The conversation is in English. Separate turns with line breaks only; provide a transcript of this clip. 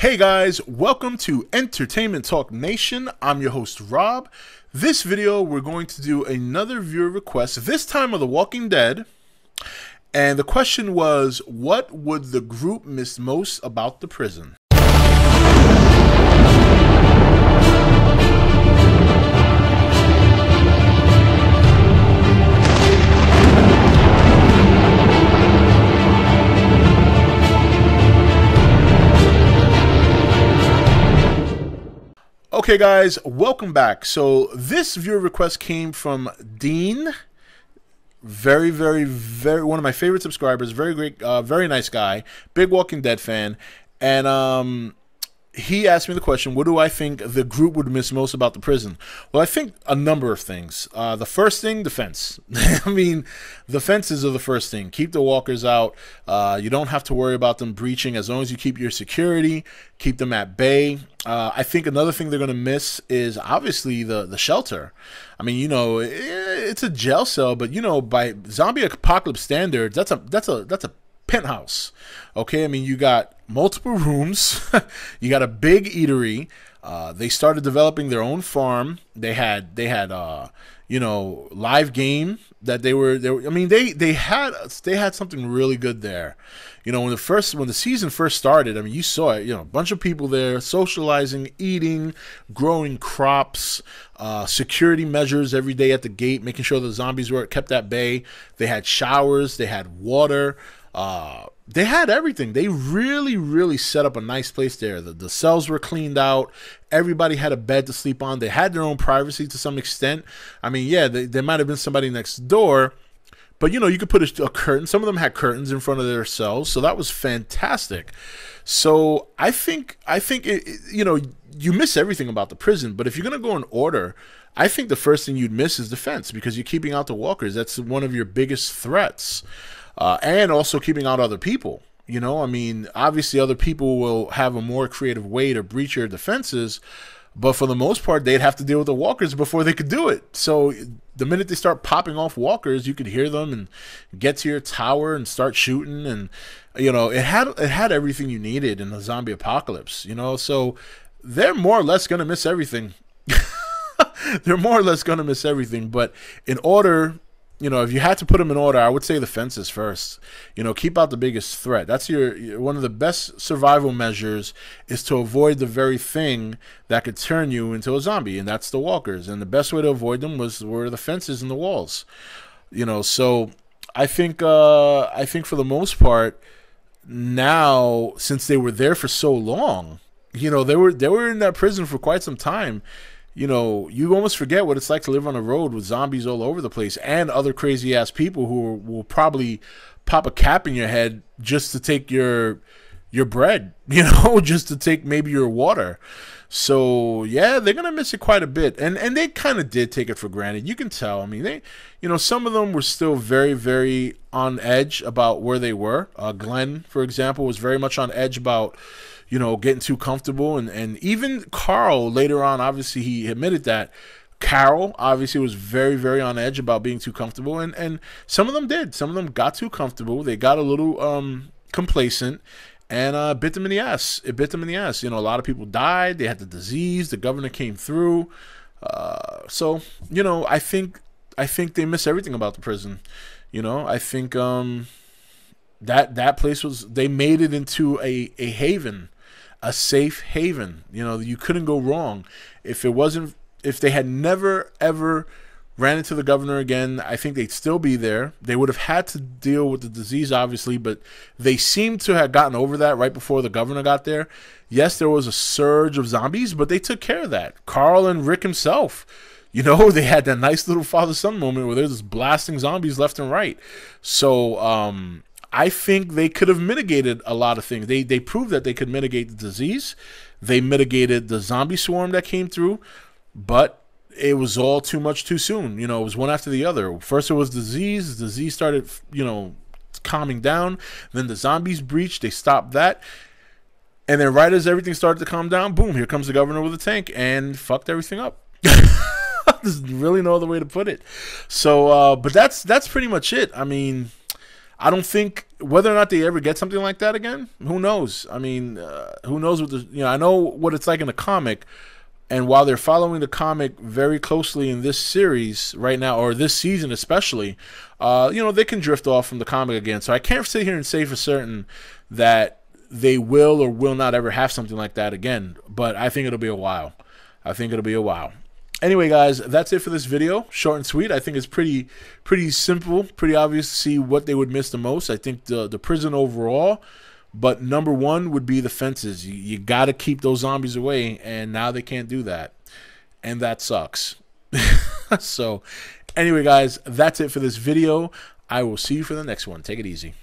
Hey guys, welcome to Entertainment Talk Nation. I'm your host Rob. This video we're going to do another viewer request, this time of The Walking Dead. And the question was, what would the group miss most about the prison? Okay guys, welcome back. So this viewer request came from Dean. Very one of my favorite subscribers. Very great, very nice guy, big Walking Dead fan. And he asked me the question, what do I think the group would miss most about the prison? Well, I think a number of things. The first thing, the fence. I mean, the fences are the first thing. Keep the walkers out. You don't have to worry about them breaching as long as you keep your security, keep them at bay. I think another thing they're going to miss is obviously the shelter. I mean, you know, it's a jail cell, but you know, by zombie apocalypse standards, that's a penthouse. Okay, I mean, you got multiple rooms, you got a big eatery. They started developing their own farm. They had you know, live game that they were I mean, they had something really good there. You know, when the season first started, I mean, you saw it, you know, a bunch of people there socializing, eating, growing crops, security measures every day at the gate, making sure the zombies were kept at bay. They had showers, they had water, they had everything. They really set up a nice place there. The cells were cleaned out. Everybody had a bed to sleep on. They had their own privacy to some extent. I mean, yeah, there might have been somebody next door, but, you know, you could put a curtain. Some of them had curtains in front of their cells, so that was fantastic. So I think you know, you miss everything about the prison, but if you're going to go in order, I think the first thing you'd miss is the fence, because you're keeping out the walkers. That's one of your biggest threats. And also keeping out other people. You know, I mean, obviously other people will have a more creative way to breach your defenses, but for the most part, they'd have to deal with the walkers before they could do it. So the minute they start popping off walkers, you could hear them and get to your tower and start shooting. And, you know, it had everything you needed in the zombie apocalypse, you know, so they're more or less going to miss everything. They're more or less going to miss everything. But in order, you know, if you had to put them in order, I would say the fences first. You know, keep out the biggest threat. That's one of the best survival measures, is to avoid the very thing that could turn you into a zombie, and that's the walkers. And the best way to avoid them were the fences and the walls. You know, so I think for the most part now, since they were there for so long, you know, they were in that prison for quite some time. You know, you almost forget what it's like to live on a road with zombies all over the place and other crazy ass people who will probably pop a cap in your head just to take your bread, you know, just to take maybe your water. So yeah, they're gonna miss it quite a bit, and they kind of did take it for granted. You can tell. I mean, you know, some of them were still very on edge about where they were. Glenn, for example, was very much on edge about, you know, getting too comfortable. And even Carl later on, obviously he admitted that. Carol obviously was very on edge about being too comfortable. And some of them did. Some of them got too comfortable. They got a little complacent, and bit them in the ass. It bit them in the ass. You know, a lot of people died. They had the disease. The governor came through. So, you know, I think they miss everything about the prison. You know, I think that place they made it into a haven. A safe haven. You know, you couldn't go wrong. If they had never ever ran into the governor again, I think they'd still be there. They would have had to deal with the disease, obviously, but they seemed to have gotten over that right before the governor got there. Yes, there was a surge of zombies, but they took care of that. Carl and Rick himself, you know, they had that nice little father-son moment where they're just blasting zombies left and right. So, I think they could have mitigated a lot of things. They proved that they could mitigate the disease. They mitigated the zombie swarm that came through, but it was all too much too soon. You know, it was one after the other. First it was disease. The disease started, you know, calming down. Then the zombies breached. They stopped that. And then right as everything started to calm down, boom, here comes the governor with a tank and fucked everything up. There's really no other way to put it. So, but that's pretty much it. I mean, I don't think whether or not they ever get something like that again. Who knows? I mean, who knows what the I know what it's like in the comic, and while they're following the comic very closely in this series right now, or this season especially, they can drift off from the comic again. So I can't sit here and say for certain that they will or will not ever have something like that again. But I think it'll be a while. Anyway, guys, that's it for this video. Short and sweet. I think it's pretty simple, pretty obvious to see what they would miss the most. I think the prison overall, but number one would be the fences. You got to keep those zombies away, and now they can't do that, and that sucks. So, anyway, guys, that's it for this video. I will see you for the next one. Take it easy.